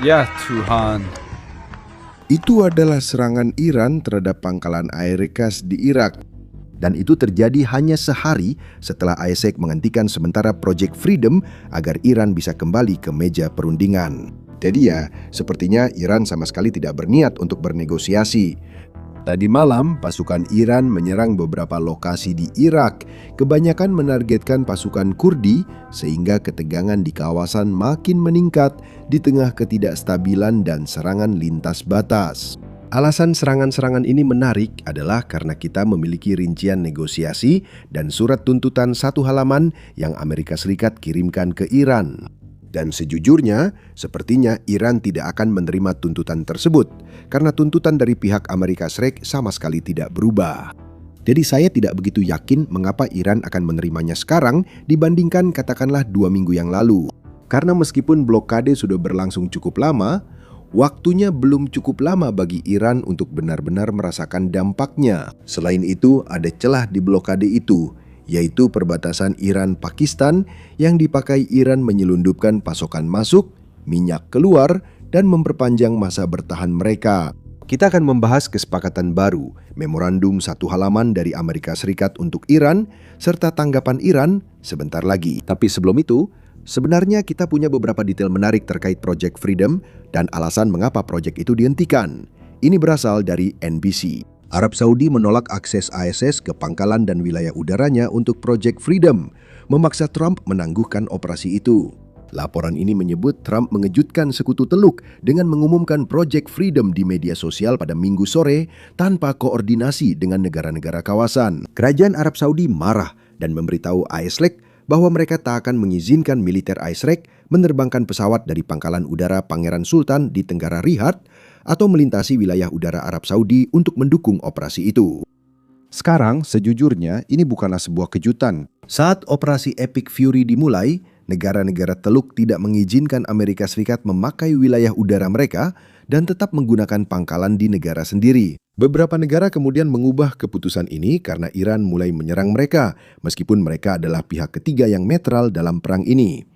Ya Tuhan. Itu adalah serangan Iran terhadap pangkalan AES di Irak. Dan itu terjadi hanya sehari setelah ISAF menghentikan sementara Project Freedom agar Iran bisa kembali ke meja perundingan. Jadi ya, sepertinya Iran sama sekali tidak berniat untuk bernegosiasi. Tadi malam, pasukan Iran menyerang beberapa lokasi di Irak, kebanyakan menargetkan pasukan Kurdi, sehingga ketegangan di kawasan makin meningkat di tengah ketidakstabilan dan serangan lintas batas. Alasan serangan-serangan ini menarik adalah karena kita memiliki rincian negosiasi dan surat tuntutan 1 halaman yang Amerika Serikat kirimkan ke Iran. Dan sejujurnya, sepertinya Iran tidak akan menerima tuntutan tersebut karena tuntutan dari pihak Amerika Serikat sama sekali tidak berubah. Jadi saya tidak begitu yakin mengapa Iran akan menerimanya sekarang dibandingkan katakanlah 2 minggu yang lalu. Karena meskipun blokade sudah berlangsung cukup lama, waktunya belum cukup lama bagi Iran untuk benar-benar merasakan dampaknya. Selain itu, ada celah di blokade itu, yaitu perbatasan Iran-Pakistan yang dipakai Iran menyelundupkan pasokan masuk, minyak keluar, dan memperpanjang masa bertahan mereka. Kita akan membahas kesepakatan baru, memorandum 1 halaman dari Amerika Serikat untuk Iran, serta tanggapan Iran sebentar lagi. Tapi sebelum itu, sebenarnya kita punya beberapa detail menarik terkait Project Freedom dan alasan mengapa proyek itu dihentikan. Ini berasal dari NBC. Arab Saudi menolak akses ISIS ke pangkalan dan wilayah udaranya untuk Project Freedom, memaksa Trump menangguhkan operasi itu. Laporan ini menyebut Trump mengejutkan sekutu teluk dengan mengumumkan Project Freedom di media sosial pada Minggu sore tanpa koordinasi dengan negara-negara kawasan. Kerajaan Arab Saudi marah dan memberitahu ISIS bahwa mereka tak akan mengizinkan militer ISIS menerbangkan pesawat dari pangkalan udara Pangeran Sultan di Tenggara Riyadh atau melintasi wilayah udara Arab Saudi untuk mendukung operasi itu. Sekarang, sejujurnya, ini bukanlah sebuah kejutan. Saat operasi Epic Fury dimulai, negara-negara teluk tidak mengizinkan Amerika Serikat memakai wilayah udara mereka dan tetap menggunakan pangkalan di negara sendiri. Beberapa negara kemudian mengubah keputusan ini karena Iran mulai menyerang mereka, meskipun mereka adalah pihak ketiga yang netral dalam perang ini.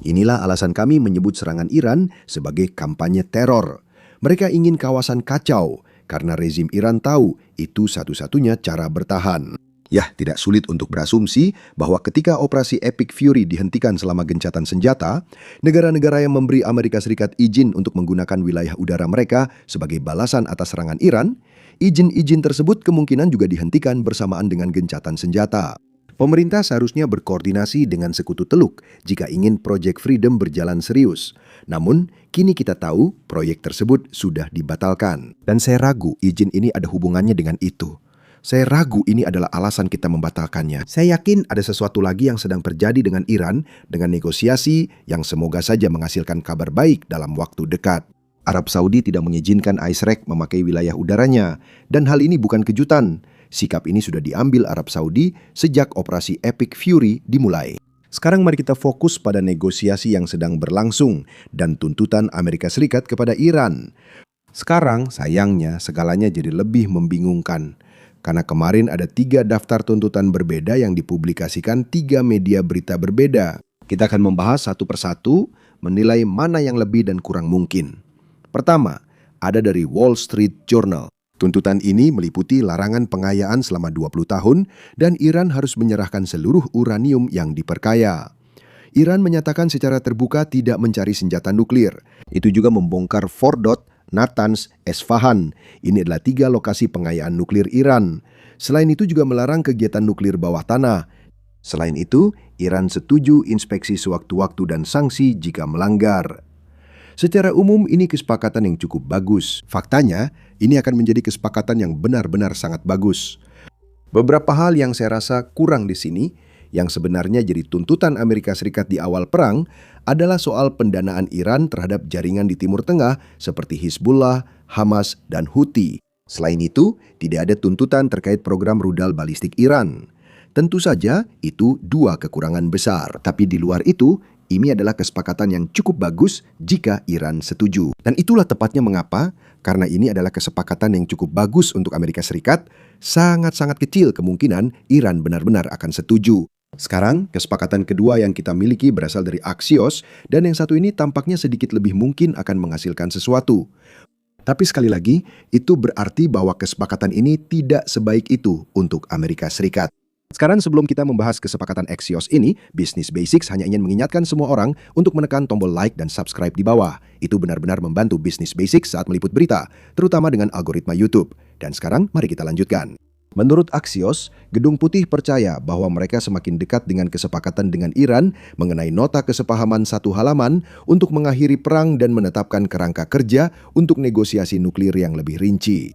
Inilah alasan kami menyebut serangan Iran sebagai kampanye teror. Mereka ingin kawasan kacau, karena rezim Iran tahu itu satu-satunya cara bertahan. Ya, tidak sulit untuk berasumsi bahwa ketika operasi Epic Fury dihentikan selama gencatan senjata, negara-negara yang memberi Amerika Serikat izin untuk menggunakan wilayah udara mereka sebagai balasan atas serangan Iran, izin-izin tersebut kemungkinan juga dihentikan bersamaan dengan gencatan senjata. Pemerintah seharusnya berkoordinasi dengan sekutu teluk jika ingin Project Freedom berjalan serius. Namun, kini kita tahu proyek tersebut sudah dibatalkan. Dan saya ragu izin ini ada hubungannya dengan itu. Saya ragu ini adalah alasan kita membatalkannya. Saya yakin ada sesuatu lagi yang sedang terjadi dengan Iran dengan negosiasi yang semoga saja menghasilkan kabar baik dalam waktu dekat. Arab Saudi tidak mengizinkan ISIS memakai wilayah udaranya, dan hal ini bukan kejutan. Sikap ini sudah diambil Arab Saudi sejak operasi Epic Fury dimulai. Sekarang mari kita fokus pada negosiasi yang sedang berlangsung dan tuntutan Amerika Serikat kepada Iran. Sekarang sayangnya segalanya jadi lebih membingungkan. Karena kemarin ada 3 daftar tuntutan berbeda yang dipublikasikan 3 media berita berbeda. Kita akan membahas satu persatu, menilai mana yang lebih dan kurang mungkin. Pertama, ada dari Wall Street Journal. Tuntutan ini meliputi larangan pengayaan selama 20 tahun dan Iran harus menyerahkan seluruh uranium yang diperkaya. Iran menyatakan secara terbuka tidak mencari senjata nuklir. Itu juga membongkar Fordot, Natanz, Esfahan. Ini adalah 3 lokasi pengayaan nuklir Iran. Selain itu juga melarang kegiatan nuklir bawah tanah. Selain itu, Iran setuju inspeksi sewaktu-waktu dan sanksi jika melanggar. Secara umum ini kesepakatan yang cukup bagus. Faktanya, ini akan menjadi kesepakatan yang benar-benar sangat bagus. Beberapa hal yang saya rasa kurang di sini, yang sebenarnya jadi tuntutan Amerika Serikat di awal perang, adalah soal pendanaan Iran terhadap jaringan di Timur Tengah seperti Hizbullah, Hamas, dan Houthi. Selain itu, tidak ada tuntutan terkait program rudal balistik Iran. Tentu saja, itu 2 kekurangan besar. Tapi di luar itu, ini adalah kesepakatan yang cukup bagus jika Iran setuju. Dan itulah tepatnya mengapa, karena ini adalah kesepakatan yang cukup bagus untuk Amerika Serikat, sangat-sangat kecil kemungkinan Iran benar-benar akan setuju. Sekarang, kesepakatan kedua yang kita miliki berasal dari Axios, dan yang satu ini tampaknya sedikit lebih mungkin akan menghasilkan sesuatu. Tapi sekali lagi, itu berarti bahwa kesepakatan ini tidak sebaik itu untuk Amerika Serikat. Sekarang sebelum kita membahas kesepakatan Axios ini, Business Basics hanya ingin mengingatkan semua orang untuk menekan tombol like dan subscribe di bawah. Itu benar-benar membantu Business Basics saat meliput berita, terutama dengan algoritma YouTube. Dan sekarang, mari kita lanjutkan. Menurut Axios, Gedung Putih percaya bahwa mereka semakin dekat dengan kesepakatan dengan Iran mengenai nota kesepahaman satu halaman untuk mengakhiri perang dan menetapkan kerangka kerja untuk negosiasi nuklir yang lebih rinci.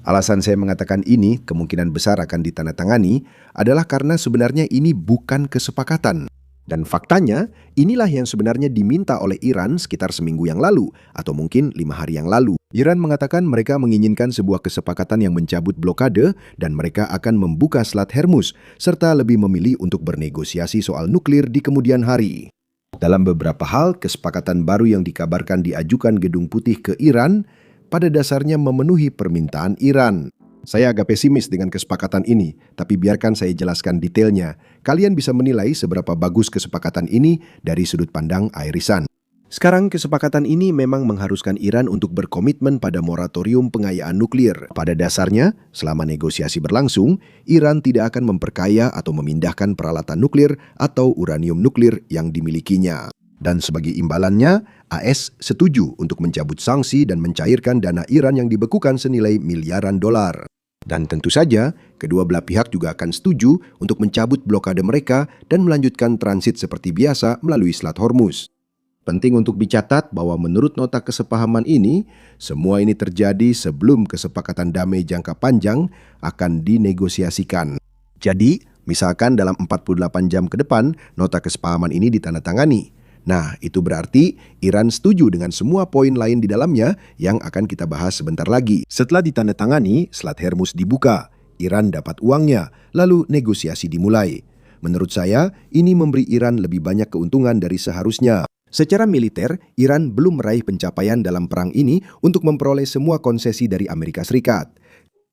Alasan saya mengatakan ini kemungkinan besar akan ditandatangani adalah karena sebenarnya ini bukan kesepakatan. Dan faktanya, inilah yang sebenarnya diminta oleh Iran sekitar seminggu yang lalu, atau mungkin 5 hari yang lalu. Iran mengatakan mereka menginginkan sebuah kesepakatan yang mencabut blokade dan mereka akan membuka Selat Hormuz, serta lebih memilih untuk bernegosiasi soal nuklir di kemudian hari. Dalam beberapa hal, kesepakatan baru yang dikabarkan diajukan Gedung Putih ke Iran pada dasarnya memenuhi permintaan Iran. Saya agak pesimis dengan kesepakatan ini, tapi biarkan saya jelaskan detailnya. Kalian bisa menilai seberapa bagus kesepakatan ini dari sudut pandang Irisan. Sekarang kesepakatan ini memang mengharuskan Iran untuk berkomitmen pada moratorium pengayaan nuklir. Pada dasarnya, selama negosiasi berlangsung, Iran tidak akan memperkaya atau memindahkan peralatan nuklir atau uranium nuklir yang dimilikinya. Dan sebagai imbalannya, AS setuju untuk mencabut sanksi dan mencairkan dana Iran yang dibekukan senilai miliaran dolar. Dan tentu saja, kedua belah pihak juga akan setuju untuk mencabut blokade mereka dan melanjutkan transit seperti biasa melalui Selat Hormuz. Penting untuk dicatat bahwa menurut nota kesepahaman ini, semua ini terjadi sebelum kesepakatan damai jangka panjang akan dinegosiasikan. Jadi, misalkan dalam 48 jam ke depan, nota kesepahaman ini ditandatangani. Nah, itu berarti Iran setuju dengan semua poin lain di dalamnya yang akan kita bahas sebentar lagi. Setelah ditandatangani, Selat Hormuz dibuka, Iran dapat uangnya, lalu negosiasi dimulai. Menurut saya, ini memberi Iran lebih banyak keuntungan dari seharusnya. Secara militer, Iran belum meraih pencapaian dalam perang ini untuk memperoleh semua konsesi dari Amerika Serikat.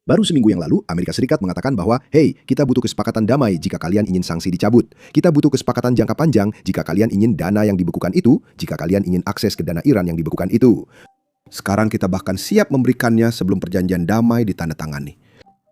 Baru seminggu yang lalu, Amerika Serikat mengatakan bahwa, hey, kita butuh kesepakatan damai jika kalian ingin sanksi dicabut. Kita butuh kesepakatan jangka panjang jika kalian ingin dana yang dibekukan itu, jika kalian ingin akses ke dana Iran yang dibekukan itu. Sekarang kita bahkan siap memberikannya sebelum perjanjian damai ditandatangani.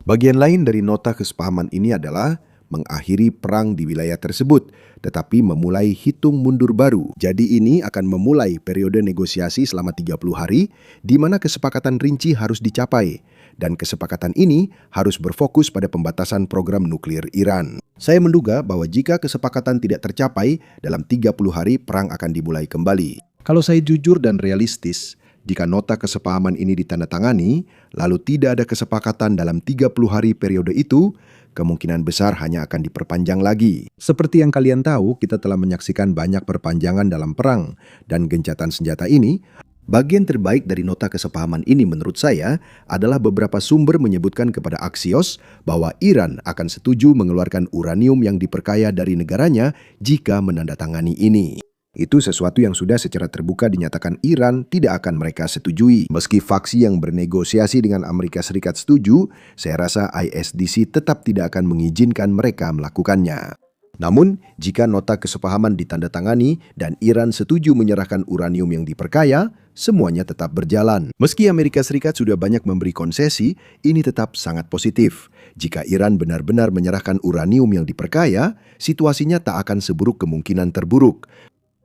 Bagian lain dari nota kesepahaman ini adalah mengakhiri perang di wilayah tersebut, tetapi memulai hitung mundur baru. Jadi ini akan memulai periode negosiasi selama 30 hari, di mana kesepakatan rinci harus dicapai. Dan kesepakatan ini harus berfokus pada pembatasan program nuklir Iran. Saya menduga bahwa jika kesepakatan tidak tercapai, dalam 30 hari perang akan dimulai kembali. Kalau saya jujur dan realistis, jika nota kesepahaman ini ditandatangani, lalu tidak ada kesepakatan dalam 30 hari periode itu, kemungkinan besar hanya akan diperpanjang lagi. Seperti yang kalian tahu, kita telah menyaksikan banyak perpanjangan dalam perang, dan gencatan senjata ini. Bagian terbaik dari nota kesepahaman ini menurut saya adalah beberapa sumber menyebutkan kepada Axios bahwa Iran akan setuju mengeluarkan uranium yang diperkaya dari negaranya jika menandatangani ini. Itu sesuatu yang sudah secara terbuka dinyatakan Iran tidak akan mereka setujui. Meski faksi yang bernegosiasi dengan Amerika Serikat setuju, saya rasa ISDC tetap tidak akan mengizinkan mereka melakukannya. Namun, jika nota kesepahaman ditandatangani dan Iran setuju menyerahkan uranium yang diperkaya, semuanya tetap berjalan. Meski Amerika Serikat sudah banyak memberi konsesi, ini tetap sangat positif. Jika Iran benar-benar menyerahkan uranium yang diperkaya, situasinya tak akan seburuk kemungkinan terburuk.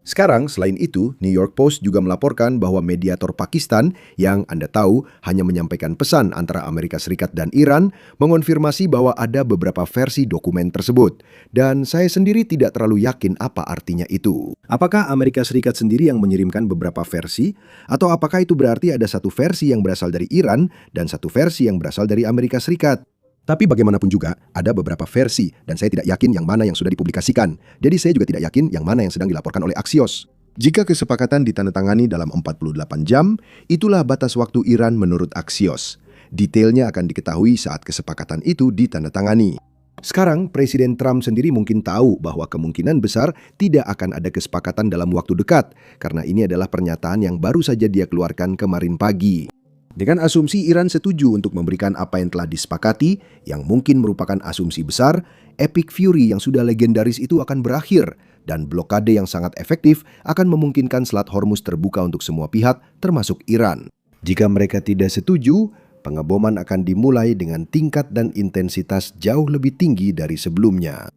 Sekarang, selain itu, New York Post juga melaporkan bahwa mediator Pakistan yang Anda tahu hanya menyampaikan pesan antara Amerika Serikat dan Iran mengonfirmasi bahwa ada beberapa versi dokumen tersebut. Dan saya sendiri tidak terlalu yakin apa artinya itu. Apakah Amerika Serikat sendiri yang mengirimkan beberapa versi? Atau apakah itu berarti ada satu versi yang berasal dari Iran dan satu versi yang berasal dari Amerika Serikat? Tapi bagaimanapun juga, ada beberapa versi dan saya tidak yakin yang mana yang sudah dipublikasikan. Jadi saya juga tidak yakin yang mana yang sedang dilaporkan oleh Axios. Jika kesepakatan ditandatangani dalam 48 jam, itulah batas waktu Iran menurut Axios. Detailnya akan diketahui saat kesepakatan itu ditandatangani. Sekarang, Presiden Trump sendiri mungkin tahu bahwa kemungkinan besar tidak akan ada kesepakatan dalam waktu dekat, karena ini adalah pernyataan yang baru saja dia keluarkan kemarin pagi. Dengan asumsi Iran setuju untuk memberikan apa yang telah disepakati, yang mungkin merupakan asumsi besar, Epic Fury yang sudah legendaris itu akan berakhir, dan blokade yang sangat efektif akan memungkinkan Selat Hormuz terbuka untuk semua pihak, termasuk Iran. Jika mereka tidak setuju, pengeboman akan dimulai dengan tingkat dan intensitas jauh lebih tinggi dari sebelumnya.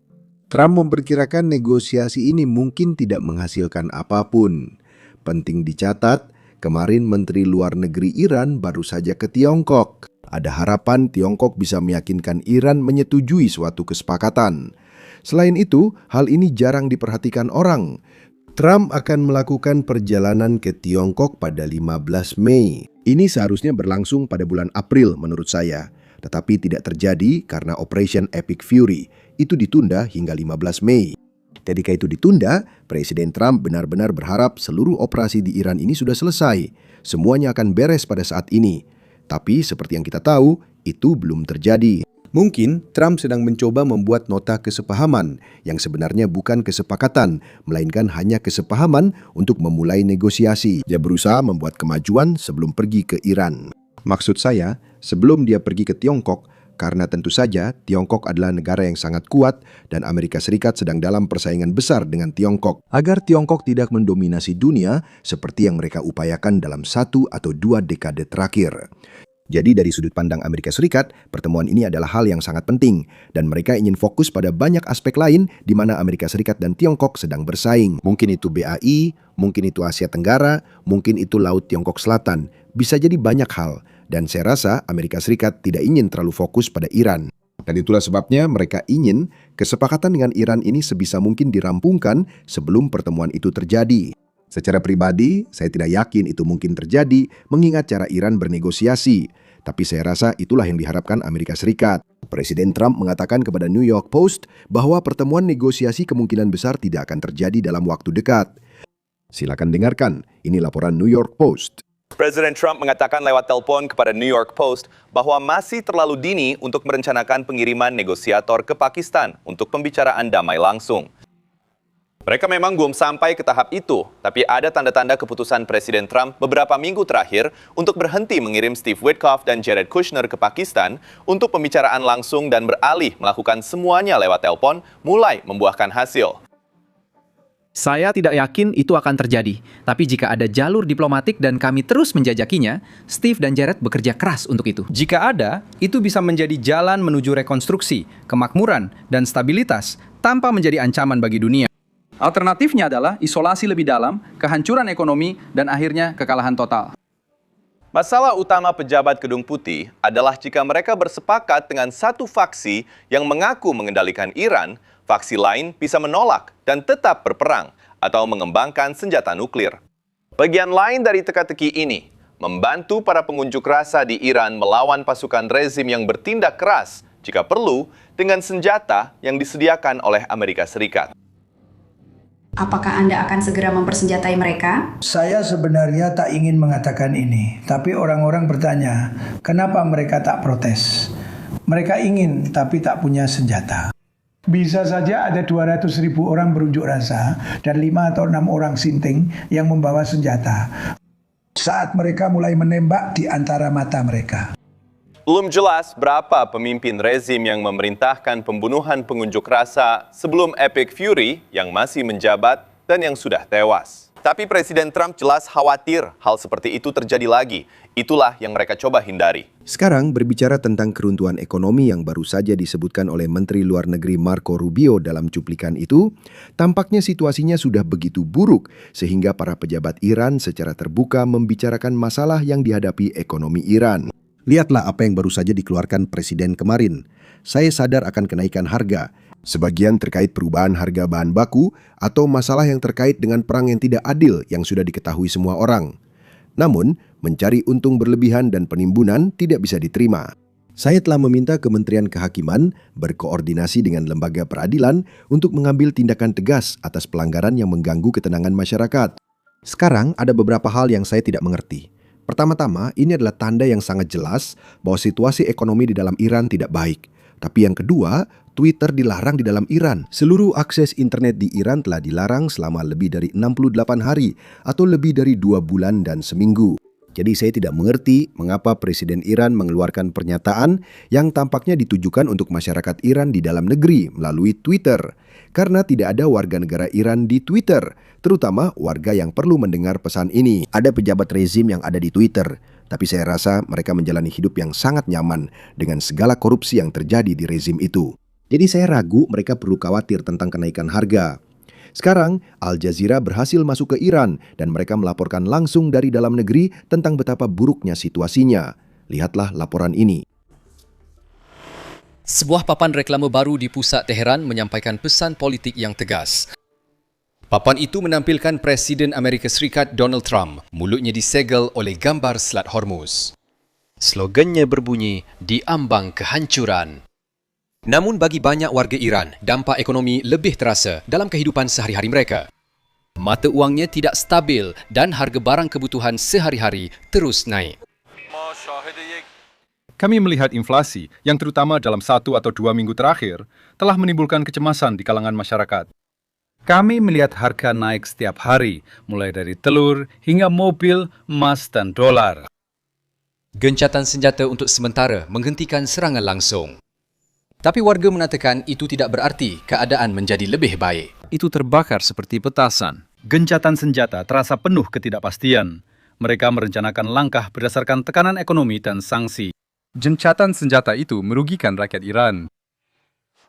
Trump memperkirakan negosiasi ini mungkin tidak menghasilkan apapun. Penting dicatat, kemarin Menteri Luar Negeri Iran baru saja ke Tiongkok. Ada harapan Tiongkok bisa meyakinkan Iran menyetujui suatu kesepakatan. Selain itu, hal ini jarang diperhatikan orang. Trump akan melakukan perjalanan ke Tiongkok pada 15 Mei. Ini seharusnya berlangsung pada bulan April menurut saya. Tetapi tidak terjadi karena Operation Epic Fury. Itu ditunda hingga 15 Mei. Ketika itu ditunda, Presiden Trump benar-benar berharap seluruh operasi di Iran ini sudah selesai. Semuanya akan beres pada saat ini. Tapi seperti yang kita tahu, itu belum terjadi. Mungkin Trump sedang mencoba membuat nota kesepahaman yang sebenarnya bukan kesepakatan, melainkan hanya kesepahaman untuk memulai negosiasi. Dia berusaha membuat kemajuan sebelum pergi ke Iran. Maksud saya, sebelum dia pergi ke Tiongkok, karena tentu saja Tiongkok adalah negara yang sangat kuat dan Amerika Serikat sedang dalam persaingan besar dengan Tiongkok. Agar Tiongkok tidak mendominasi dunia seperti yang mereka upayakan dalam 1 atau 2 dekade terakhir. Jadi dari sudut pandang Amerika Serikat, pertemuan ini adalah hal yang sangat penting dan mereka ingin fokus pada banyak aspek lain di mana Amerika Serikat dan Tiongkok sedang bersaing. Mungkin itu BAI, mungkin itu Asia Tenggara, mungkin itu Laut Tiongkok Selatan. Bisa jadi banyak hal. Dan saya rasa Amerika Serikat tidak ingin terlalu fokus pada Iran. Dan itulah sebabnya mereka ingin kesepakatan dengan Iran ini sebisa mungkin dirampungkan sebelum pertemuan itu terjadi. Secara pribadi, saya tidak yakin itu mungkin terjadi mengingat cara Iran bernegosiasi. Tapi saya rasa itulah yang diharapkan Amerika Serikat. Presiden Trump mengatakan kepada New York Post bahwa pertemuan negosiasi kemungkinan besar tidak akan terjadi dalam waktu dekat. Silakan dengarkan, ini laporan New York Post. Presiden Trump mengatakan lewat telepon kepada New York Post bahwa masih terlalu dini untuk merencanakan pengiriman negosiator ke Pakistan untuk pembicaraan damai langsung. Mereka memang belum sampai ke tahap itu, tapi ada tanda-tanda keputusan Presiden Trump beberapa minggu terakhir untuk berhenti mengirim Steve Witkoff dan Jared Kushner ke Pakistan untuk pembicaraan langsung dan beralih melakukan semuanya lewat telepon mulai membuahkan hasil. Saya tidak yakin itu akan terjadi, tapi jika ada jalur diplomatik dan kami terus menjajakinya, Steve dan Jared bekerja keras untuk itu. Jika ada, itu bisa menjadi jalan menuju rekonstruksi, kemakmuran, dan stabilitas tanpa menjadi ancaman bagi dunia. Alternatifnya adalah isolasi lebih dalam, kehancuran ekonomi, dan akhirnya kekalahan total. Masalah utama pejabat Gedung Putih adalah jika mereka bersepakat dengan satu faksi yang mengaku mengendalikan Iran, faksi lain bisa menolak dan tetap berperang atau mengembangkan senjata nuklir. Bagian lain dari teka-teki ini, membantu para pengunjuk rasa di Iran melawan pasukan rezim yang bertindak keras jika perlu dengan senjata yang disediakan oleh Amerika Serikat. Apakah Anda akan segera mempersenjatai mereka? Saya sebenarnya tak ingin mengatakan ini, tapi orang-orang bertanya, kenapa mereka tak protes? Mereka ingin, tapi tak punya senjata. Bisa saja ada 200.000 orang berunjuk rasa dan 5 atau 6 orang sinting yang membawa senjata. Saat mereka mulai menembak di antara mata mereka. Belum jelas berapa pemimpin rezim yang memerintahkan pembunuhan pengunjuk rasa sebelum Epic Fury yang masih menjabat dan yang sudah tewas. Tapi Presiden Trump jelas khawatir hal seperti itu terjadi lagi. Itulah yang mereka coba hindari. Sekarang berbicara tentang keruntuhan ekonomi yang baru saja disebutkan oleh Menteri Luar Negeri Marco Rubio dalam cuplikan itu, tampaknya situasinya sudah begitu buruk sehingga para pejabat Iran secara terbuka membicarakan masalah yang dihadapi ekonomi Iran. Lihatlah apa yang baru saja dikeluarkan Presiden kemarin. Saya sadar akan kenaikan harga, sebagian terkait perubahan harga bahan baku atau masalah yang terkait dengan perang yang tidak adil yang sudah diketahui semua orang. Namun, mencari untung berlebihan dan penimbunan tidak bisa diterima. Saya telah meminta Kementerian Kehakiman berkoordinasi dengan lembaga peradilan untuk mengambil tindakan tegas atas pelanggaran yang mengganggu ketenangan masyarakat. Sekarang ada beberapa hal yang saya tidak mengerti. Pertama-tama, ini adalah tanda yang sangat jelas bahwa situasi ekonomi di dalam Iran tidak baik. Tapi yang kedua, Twitter dilarang di dalam Iran. Seluruh akses internet di Iran telah dilarang selama lebih dari 68 hari atau lebih dari 2 bulan dan seminggu. Jadi saya tidak mengerti mengapa Presiden Iran mengeluarkan pernyataan yang tampaknya ditujukan untuk masyarakat Iran di dalam negeri melalui Twitter. Karena tidak ada warga negara Iran di Twitter, terutama warga yang perlu mendengar pesan ini. Ada pejabat rezim yang ada di Twitter, tapi saya rasa mereka menjalani hidup yang sangat nyaman dengan segala korupsi yang terjadi di rezim itu. Jadi saya ragu mereka perlu khawatir tentang kenaikan harga. Sekarang, Al Jazeera berhasil masuk ke Iran dan mereka melaporkan langsung dari dalam negeri tentang betapa buruknya situasinya. Lihatlah laporan ini. Sebuah papan reklame baru di pusat Teheran menyampaikan pesan politik yang tegas. Papan itu menampilkan Presiden Amerika Serikat Donald Trump, mulutnya disegel oleh gambar Selat Hormuz. Slogannya berbunyi, "Diambang kehancuran." Namun bagi banyak warga Iran, dampak ekonomi lebih terasa dalam kehidupan sehari-hari mereka. Mata wangnya tidak stabil dan harga barang kebutuhan sehari-hari terus naik. Kami melihat inflasi yang terutama dalam 1 atau 2 minggu terakhir telah menimbulkan kecemasan di kalangan masyarakat. Kami melihat harga naik setiap hari, mulai dari telur hingga mobil, emas, dan dolar. Gencatan senjata untuk sementara menghentikan serangan langsung. Tapi warga mengatakan itu tidak berarti keadaan menjadi lebih baik. Itu terbakar seperti petasan. Gencatan senjata terasa penuh ketidakpastian. Mereka merencanakan langkah berdasarkan tekanan ekonomi dan sanksi. Gencatan senjata itu merugikan rakyat Iran.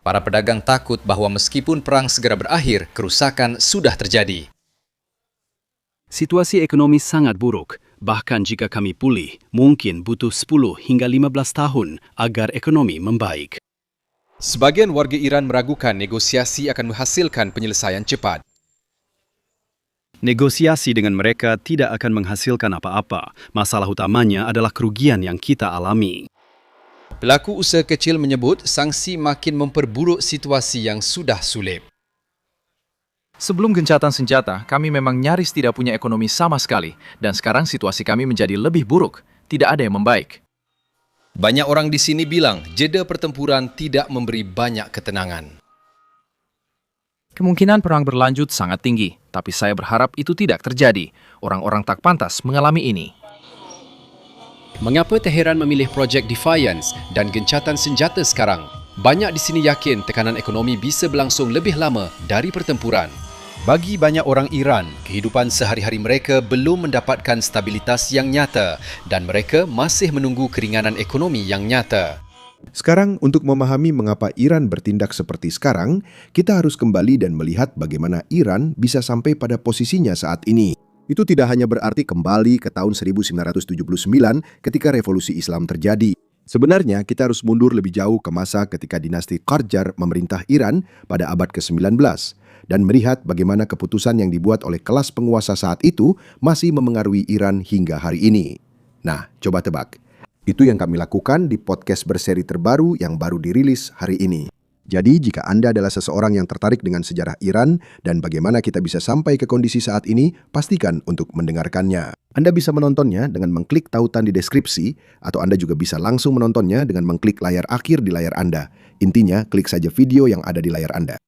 Para pedagang takut bahawa meskipun perang segera berakhir, kerusakan sudah terjadi. Situasi ekonomi sangat buruk. Bahkan jika kami pulih, mungkin butuh 10 hingga 15 tahun agar ekonomi membaik. Sebagian warga Iran meragukan negosiasi akan menghasilkan penyelesaian cepat. Negosiasi dengan mereka tidak akan menghasilkan apa-apa. Masalah utamanya adalah kerugian yang kita alami. Pelaku usaha kecil menyebut sanksi makin memperburuk situasi yang sudah sulit. Sebelum gencatan senjata, kami memang nyaris tidak punya ekonomi sama sekali. Dan sekarang situasi kami menjadi lebih buruk. Tidak ada yang membaik. Banyak orang di sini bilang jeda pertempuran tidak memberi banyak ketenangan. Kemungkinan perang berlanjut sangat tinggi, tapi saya berharap itu tidak terjadi. Orang-orang tak pantas mengalami ini. Mengapa Teheran memilih projek Defiance dan gencatan senjata sekarang? Banyak di sini yakin tekanan ekonomi bisa berlangsung lebih lama dari pertempuran. Bagi banyak orang Iran, kehidupan sehari-hari mereka belum mendapatkan stabilitas yang nyata dan mereka masih menunggu keringanan ekonomi yang nyata. Sekarang, untuk memahami mengapa Iran bertindak seperti sekarang, kita harus kembali dan melihat bagaimana Iran bisa sampai pada posisinya saat ini. Itu tidak hanya berarti kembali ke tahun 1979 ketika revolusi Islam terjadi. Sebenarnya, kita harus mundur lebih jauh ke masa ketika dinasti Qajar memerintah Iran pada abad ke-19 dan melihat bagaimana keputusan yang dibuat oleh kelas penguasa saat itu masih memengaruhi Iran hingga hari ini. Nah, coba tebak. Itu yang kami lakukan di podcast berseri terbaru yang baru dirilis hari ini. Jadi, jika Anda adalah seseorang yang tertarik dengan sejarah Iran dan bagaimana kita bisa sampai ke kondisi saat ini, pastikan untuk mendengarkannya. Anda bisa menontonnya dengan mengklik tautan di deskripsi, atau Anda juga bisa langsung menontonnya dengan mengklik layar akhir di layar Anda. Intinya, klik saja video yang ada di layar Anda.